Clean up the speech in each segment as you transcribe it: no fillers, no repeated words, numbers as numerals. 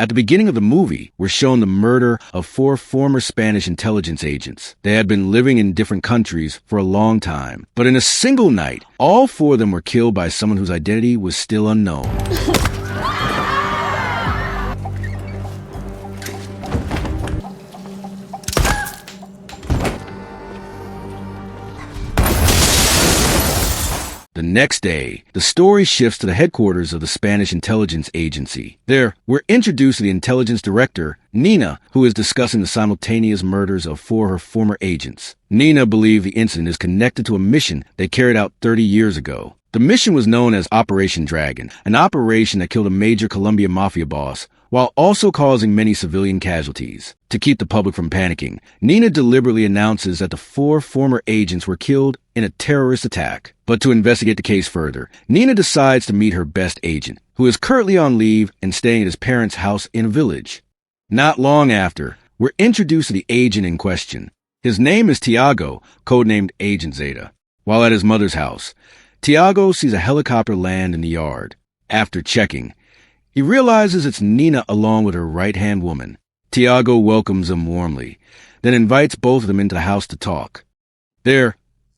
At the beginning of the movie, we're shown the murder of 4 former Spanish intelligence agents. They had been living in different countries for a long time. But in a single night, all 4 of them were killed by someone whose identity was still unknown. The next day, the story shifts to the headquarters of the Spanish intelligence agency. There, we're introduced to the intelligence director, Nina, who is discussing the simultaneous murders of 4 of her former agents. Nina believes the incident is connected to a mission they carried out 30 years ago. The mission was known as Operation Dragon, an operation that killed a major Colombian mafia boss, while also causing many civilian casualties. To keep the public from panicking, Nina deliberately announces that the 4 former agents were killed in a terrorist attack. But to investigate the case further, Nina decides to meet her best agent, who is currently on leave and staying at his parents' house in a village. Not long after, we're introduced to the agent in question. His name is Tiago, codenamed Agent Zeta. While at his mother's house, Tiago sees a helicopter land in the yard. After checking, he realizes it's Nina along with her right-hand woman. Tiago welcomes them warmly, then invites both of them into the house to talk. There,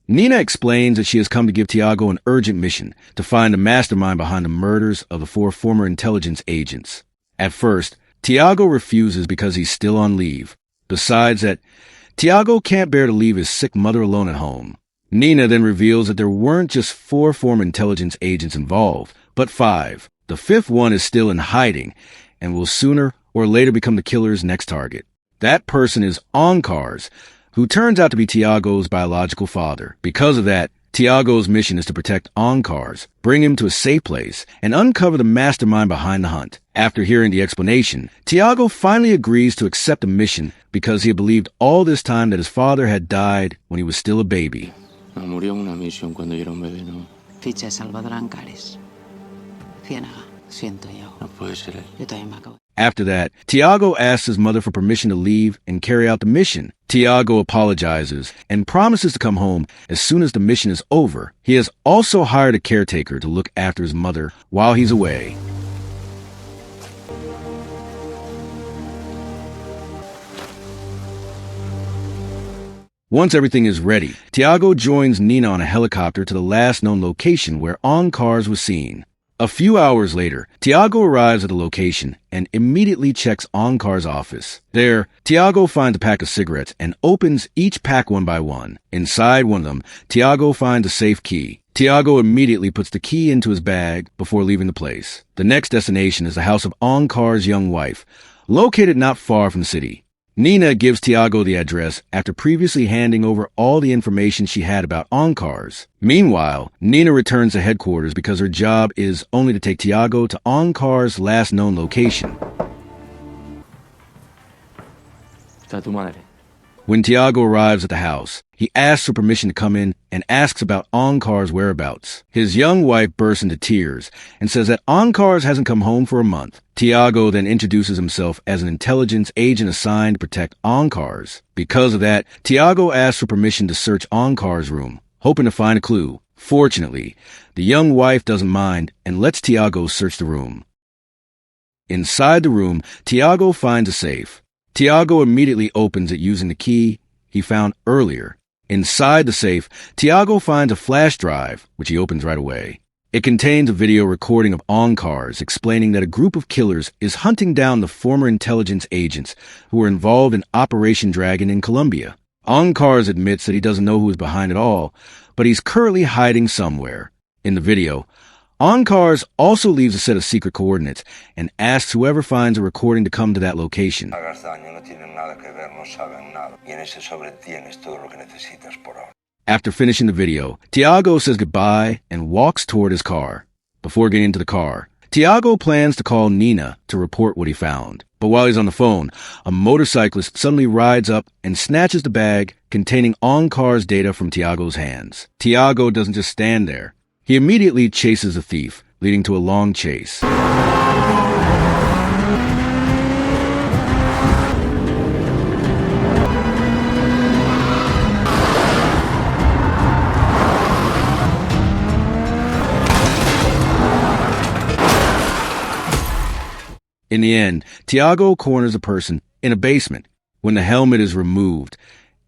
Nina explains that she has come to give Tiago an urgent mission to find the mastermind behind the murders of the 4 former intelligence agents. At first, Tiago refuses because he's still on leave. Besides that, Tiago can't bear to leave his sick mother alone at home. Nina then reveals that there weren't just 4 former intelligence agents involved, but 5. The 5th one is still in hiding and will sooner or later become the killer's next target. That person is Encars, who turns out to be Tiago's biological father. Because of that, Tiago's mission is to protect Encars, bring him to a safe place, and uncover the mastermind behind the hunt. After hearing the explanation, Tiago finally agrees to accept the mission because he had believed all this time that his father had died when he was still a baby. Murió en una misión cuando yo era un bebé, ¿no? Ficha Salvador Encars. Ciénaga, siento yo. No puede ser él. Yo también me acabo. After that, Tiago asks his mother for permission to leave and carry out the mission. Tiago apologizes and promises to come home as soon as the mission is over. He has also hired a caretaker to look after his mother while he's away. Once everything is ready, Tiago joins Nina on a helicopter to the last known location where Encars was seen. A few hours later, Tiago arrives at the location and immediately checks Encars' office. There, Tiago finds a pack of cigarettes and opens each pack one by one. Inside one of them, Tiago finds a safe key. Tiago immediately puts the key into his bag before leaving the place. The next destination is the house of Encars' young wife, located not far from the city. Nina gives Tiago the address after previously handing over all the information she had about Encars. Meanwhile, Nina returns to headquarters because her job is only to take Tiago to Encars' last known location. Está tu madre. When Tiago arrives at the house, he asks for permission to come in and asks about Encars' whereabouts. His young wife bursts into tears and says that Encars hasn't come home for a month. Tiago then introduces himself as an intelligence agent assigned to protect Encars. Because of that, Tiago asks for permission to search Encars' room, hoping to find a clue. Fortunately, the young wife doesn't mind and lets Tiago search the room. Inside the room, Tiago finds a safe. Tiago immediately opens it using the key he found earlier. Inside the safe, Tiago finds a flash drive, which he opens right away. It contains a video recording of Encars explaining that a group of killers is hunting down the former intelligence agents who were involved in Operation Dragon in Colombia. Encars admits that he doesn't know who is behind it all, but he's currently hiding somewhere. In the video, Encars also leaves a set of secret coordinates and asks whoever finds a recording to come to that location. After finishing the video, Tiago says goodbye and walks toward his car. Before getting into the car, Tiago plans to call Nina to report what he found. But while he's on the phone, a motorcyclist suddenly rides up and snatches the bag containing Encars' data from Tiago's hands. Tiago doesn't just stand there. He immediately chases the thief, leading to a long chase. In In the end, Tiago corners a person in a basement. When the helmet is removed,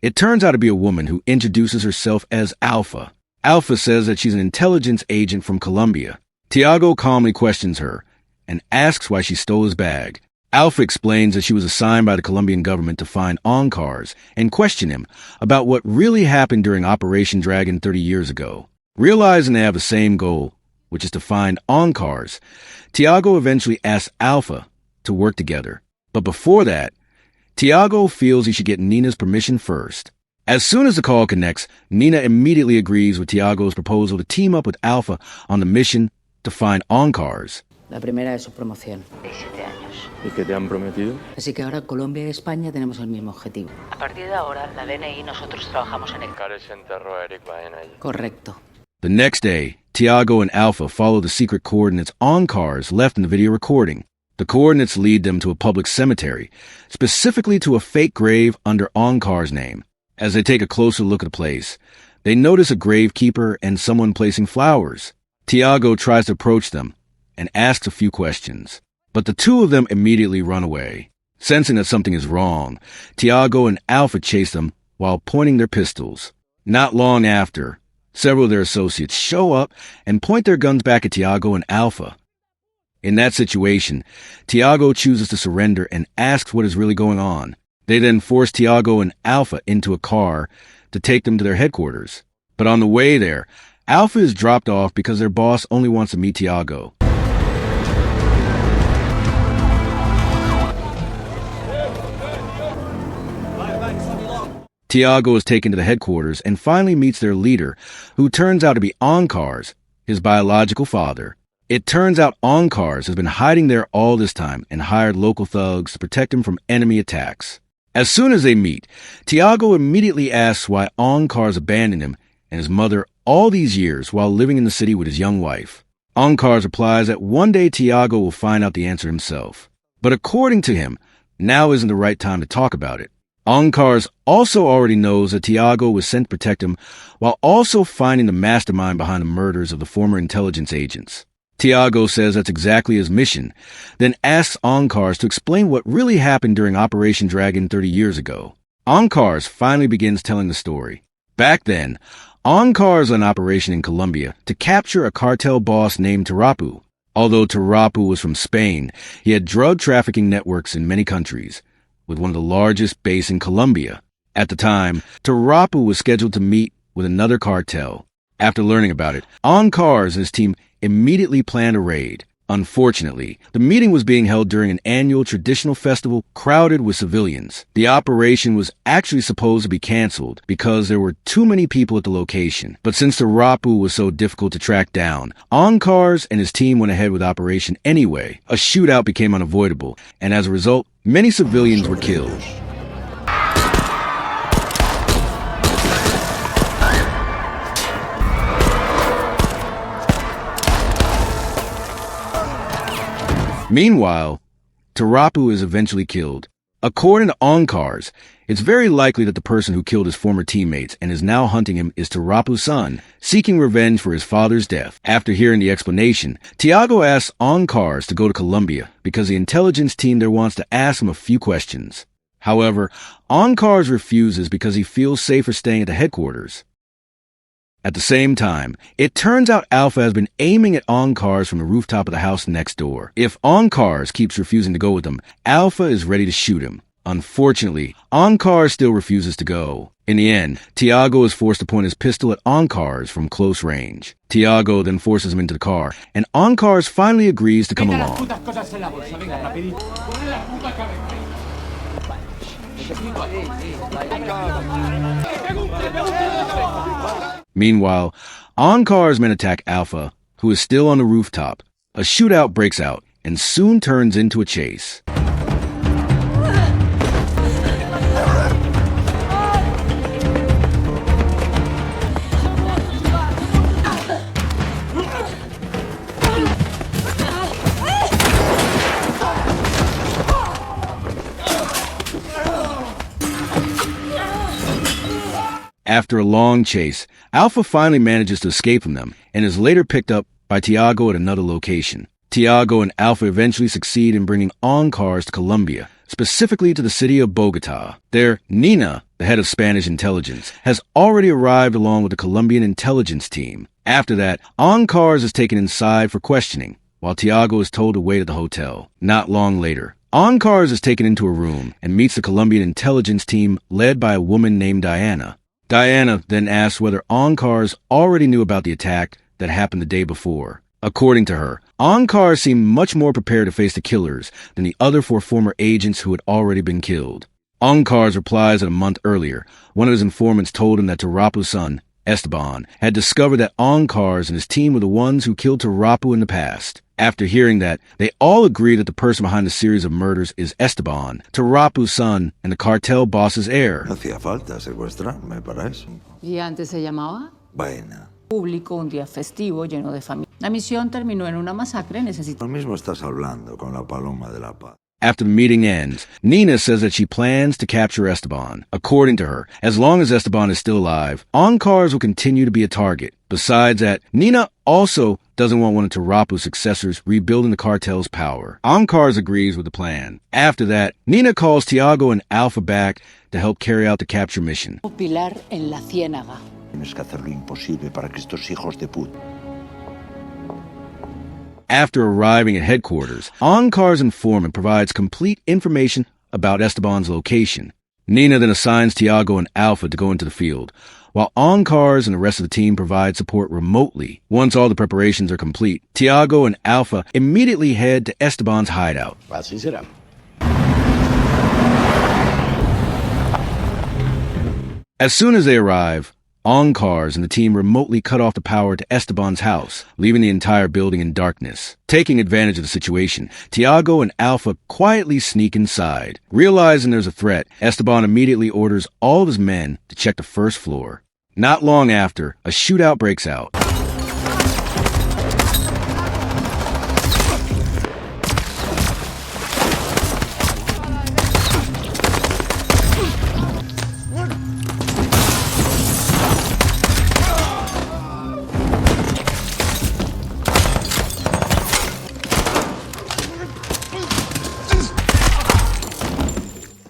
it turns out to be a woman who introduces herself as Alpha. Alpha says that she's an intelligence agent from Colombia. Tiago calmly questions her and asks why she stole his bag. Alpha explains that she was assigned by the Colombian government to find Encars and question him about what really happened during Operation Dragon 30 years ago. Realizing they have the same goal, which is to find Encars, Tiago eventually asks Alpha to work together. But before that, Tiago feels he should get Nina's permission first. As soon as the call connects, Nina immediately agrees with Tiago's proposal to team up with Alpha on the mission to find Encars. La primera es su promoción. 17 años. ¿Y qué te han prometido? Así que ahora Colombia y España tenemos el mismo objetivo. A partir de ahora, la DNI y nosotros trabajamos en Encars enterró a Eric Baena allí. Correcto. The next day, Tiago and Alpha follow the secret coordinates Encars left in the video recording. The coordinates lead them to a public cemetery, specifically to a fake grave under Encar's name. As they take a closer look at the place, they notice a gravekeeper and someone placing flowers. Tiago tries to approach them and asks a few questions, but the two of them immediately run away. Sensing that something is wrong, Tiago and Alpha chase them while pointing their pistols. Not long after, several of their associates show up and point their guns back at Tiago and Alpha. In that situation, Tiago chooses to surrender and asks what is really going on. They then force Tiago and Alpha into a car to take them to their headquarters. But on the way there, Alpha is dropped off because their boss only wants to meet Tiago. Tiago is taken to the headquarters and finally meets their leader, who turns out to be Encars, his biological father. It turns out Encars has been hiding there all this time and hired local thugs to protect him from enemy attacks. As soon as they meet, Tiago immediately asks why Encars abandoned him and his mother all these years while living in the city with his young wife. Encars replies that one day Tiago will find out the answer himself. But according to him, now isn't the right time to talk about it. Encars also already knows that Tiago was sent to protect him while also finding the mastermind behind the murders of the former intelligence agents. Tiago says that's exactly his mission, then asks Encars to explain what really happened during Operation Dragon 30 years ago. Encars finally begins telling the story. Back then, Encars was on operation in Colombia to capture a cartel boss named Tarapu. Although Tarapu was from Spain, he had drug trafficking networks in many countries, with one of the largest based in Colombia. At the time, Tarapu was scheduled to meet with another cartel. After learning about it, Encars and his team immediately planned a raid. Unfortunately, the meeting was being held during an annual traditional festival crowded with civilians. The operation was actually supposed to be canceled because there were too many people at the location. But since the Rapu was so difficult to track down, Encars and his team went ahead with the operation anyway. A shootout became unavoidable, and as a result, many civilians were killed. Meanwhile, Tarapu is eventually killed. According to Encars, it's very likely that the person who killed his former teammates and is now hunting him is Tarapu's son, seeking revenge for his father's death. After hearing the explanation, Tiago asks Encars to go to Colombia because the intelligence team there wants to ask him a few questions. However, Encars refuses because he feels safer staying at the headquarters. At the same time, it turns out Alpha has been aiming at Encars from the rooftop of the house next door. If Encars keeps refusing to go with them, Alpha is ready to shoot him. Unfortunately, Encars still refuses to go. In the end, Tiago is forced to point his pistol at Encars from close range. Tiago then forces him into the car, and Encars finally agrees to come along. Meanwhile, Encars' men attack Alpha, who is still on the rooftop. A shootout breaks out and soon turns into a chase. After a long chase, Alpha finally manages to escape from them and is later picked up by Tiago at another location. Tiago and Alpha eventually succeed in bringing Encars to Colombia, specifically to the city of Bogota. There, Nina, the head of Spanish intelligence, has already arrived along with the Colombian intelligence team. After that, Encars is taken inside for questioning, while Tiago is told to wait at the hotel. Not long later, Encars is taken into a room and meets the Colombian intelligence team led by a woman named Diana. Diana then asks whether Encars already knew about the attack that happened the day before. According to her, Encars seemed much more prepared to face the killers than the other 4 former agents who had already been killed. Encars replies that a month earlier, one of his informants told him that Tarapu's son, Estabbon, had discovered that Encars and his team were the ones who killed Tarapu in the past. After hearing that, they all agree that the person behind the series of murders is Estabbon, Tarapu's son, and the cartel boss's heir. Hacía falta secuestrarme para eso. ¿Y antes se llamaba? Vaina. Público, un día festivo, lleno de familia. La misión terminó en una masacre, Lo mismo estás hablando con la paloma de la paz. After the meeting ends, Nina says that she plans to capture Estabbon. According to her, as long as Estabbon is still alive, Encars will continue to be a target. Besides that, Nina also doesn't want one of Tarapu's successors rebuilding the cartel's power. Encars agrees with the plan. After that, Nina calls Tiago and Alpha back to help carry out the capture mission. Pilar en la ciénaga. Tienes que hacer lo imposible para que estos hijos de puta. After arriving at headquarters, Encar's informant provides complete information about Estabbon's location. Nina then assigns Tiago and Alpha to go into the field, while Encars and the rest of the team provide support remotely. Once all the preparations are complete, Tiago and Alpha immediately head to Estabbon's hideout. Así será. As soon as they arrive, Encars and the team remotely cut off the power to Estabbon's house, leaving the entire building in darkness. Taking advantage of the situation, Tiago and Alpha quietly sneak inside. Realizing there's a threat, Estabbon immediately orders all of his men to check the first floor. Not long after, a shootout breaks out.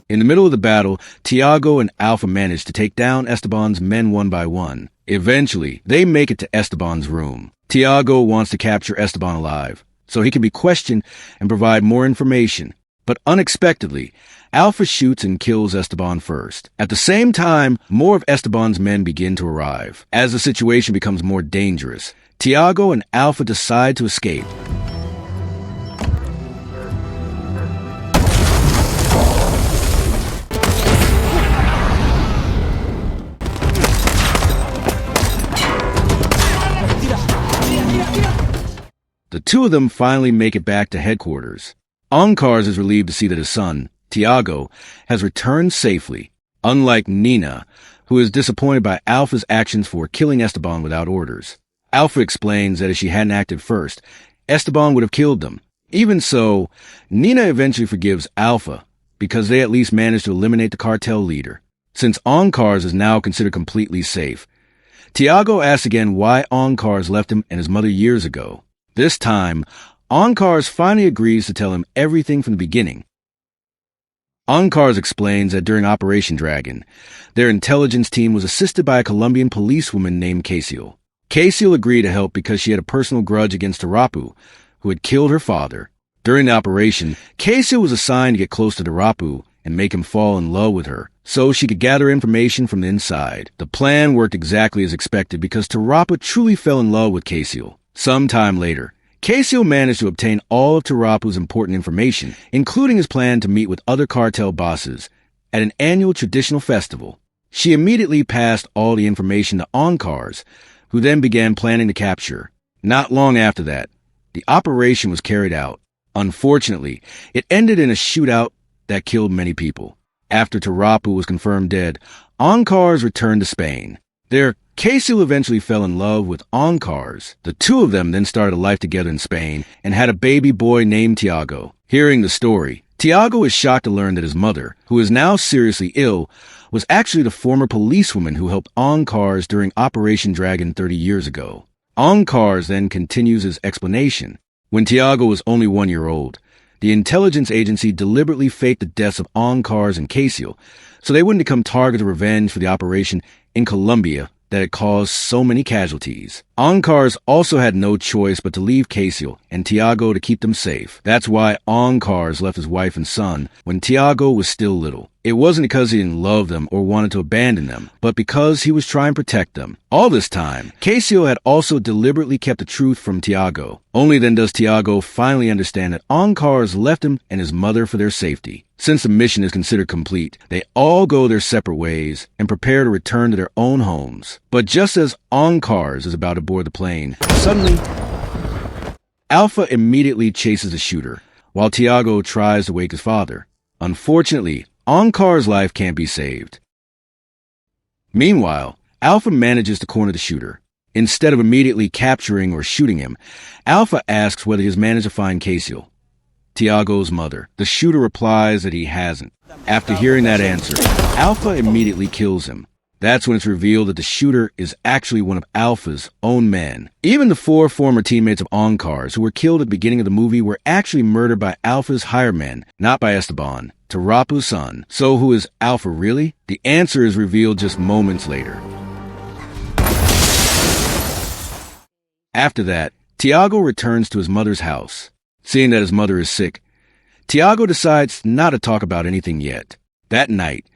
In the middle of the battle, Tiago and Alpha manage to take down Estabbon's men one by one. Eventually, they make it to Estabbon's room. Tiago wants to capture Estabbon alive, so he can be questioned and provide more information. But unexpectedly, Alpha shoots and kills Estabbon first. At the same time, more of Estabbon's men begin to arrive. As the situation becomes more dangerous, Tiago and Alpha decide to escape. The two of them finally make it back to headquarters. Encars is relieved to see that his son, Tiago, has returned safely, unlike Nina, who is disappointed by Alpha's actions for killing Estabbon without orders. Alpha explains that if she hadn't acted first, Estabbon would have killed them. Even so, Nina eventually forgives Alpha because they at least managed to eliminate the cartel leader. Since Encars is now considered completely safe, Tiago asks again why Encars left him and his mother years ago. This time, Encars finally agrees to tell him everything from the beginning. Encars explains that during Operation Dragon, their intelligence team was assisted by a Colombian policewoman named Casiel. Casiel agreed to help because she had a personal grudge against Tarapu, who had killed her father. During the operation, Casiel was assigned to get close to Tarapu and make him fall in love with her, so she could gather information from the inside. The plan worked exactly as expected because Tarapu truly fell in love with Casiel. Sometime later, Casiel managed to obtain all of Tarapu's important information, including his plan to meet with other cartel bosses at an annual traditional festival. She immediately passed all the information to Encars, who then began planning the capture. Not long after that, the operation was carried out. Unfortunately, it ended in a shootout that killed many people. After Tarapu was confirmed dead, Encars returned to Spain. There, Casiel eventually fell in love with Encars. The two of them then started a life together in Spain and had a baby boy named Tiago. Hearing the story, Tiago is shocked to learn that his mother, who is now seriously ill, was actually the former policewoman who helped Encars during Operation Dragon 30 years ago. Encars then continues his explanation. When Tiago was only 1 year old, the intelligence agency deliberately faked the deaths of Encars and Casio so they wouldn't become targets of revenge for the operation in Colombia that had caused so many casualties. Encars also had no choice but to leave Casio and Tiago to keep them safe. That's why Encars left his wife and son when Tiago was still little. It wasn't because he didn't love them or wanted to abandon them, but because he was trying to protect them. All this time, Casio had also deliberately kept the truth from Tiago. Only then does Tiago finally understand that Encars left him and his mother for their safety. Since the mission is considered complete, they all go their separate ways and prepare to return to their own homes. But just as Encars is about to board the plane, suddenly, Alpha immediately chases the shooter, while Tiago tries to wake his father. Unfortunately, Encars' life can't be saved. Meanwhile, Alpha manages to corner the shooter. Instead of immediately capturing or shooting him, Alpha asks whether he has managed to find Casio, Tiago's mother. The shooter replies that he hasn't. After hearing that answer, Alpha immediately kills him. That's when it's revealed that the shooter is actually one of Alpha's own men. Even the 4 former teammates of Encars who were killed at the beginning of the movie were actually murdered by Alpha's hired men, not by Estabbon, Tarapu's son. So who is Alpha really? The answer is revealed just moments later. After that, Tiago returns to his mother's house. Seeing that his mother is sick, Tiago decides not to talk about anything yet. That night,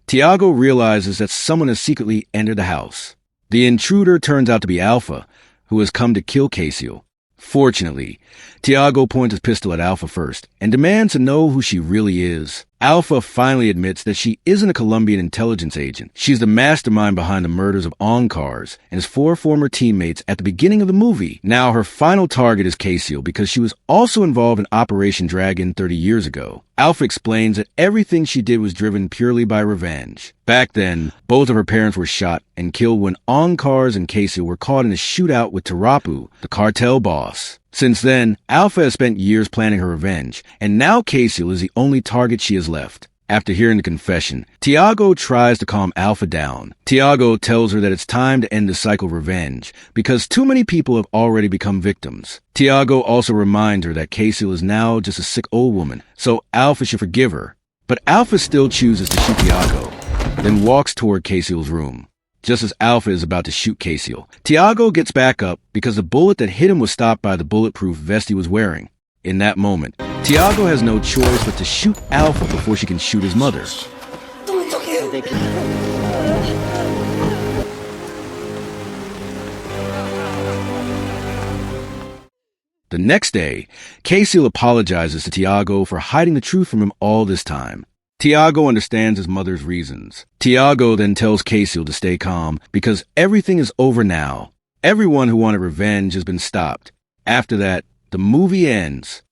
Tiago realizes that someone has secretly entered the house. The intruder turns out to be Alpha, who has come to kill Casio. Fortunately, Tiago points his pistol at Alpha first and demands to know who she really is. Alpha finally admits that she isn't a Colombian intelligence agent. She's the mastermind behind the murders of Encars and his 4 former teammates at the beginning of the movie. Now her final target is Casio because she was also involved in Operation Dragon 30 years ago. Alpha explains that everything she did was driven purely by revenge. Back then, both of her parents were shot and killed when Encars and Casio were caught in a shootout with Tarapu, the cartel boss. Since then, Alpha has spent years planning her revenge, and now Casio is the only target she has left. After hearing the confession, Tiago tries to calm Alpha down. Tiago tells her that it's time to end the cycle of revenge, because too many people have already become victims. Tiago also reminds her that Casio is now just a sick old woman, so Alpha should forgive her. But Alpha still chooses to shoot Tiago, then walks toward Casio's room. Just as Alpha is about to shoot Casio, Tiago gets back up because the bullet that hit him was stopped by the bulletproof vest he was wearing. In that moment, Tiago has no choice but to shoot Alpha before she can shoot his mother. The next day, Casio apologizes to Tiago for hiding the truth from him all this time. Tiago understands his mother's reasons. Tiago then tells Casio to stay calm because everything is over now. Everyone who wanted revenge has been stopped. After that, the movie ends.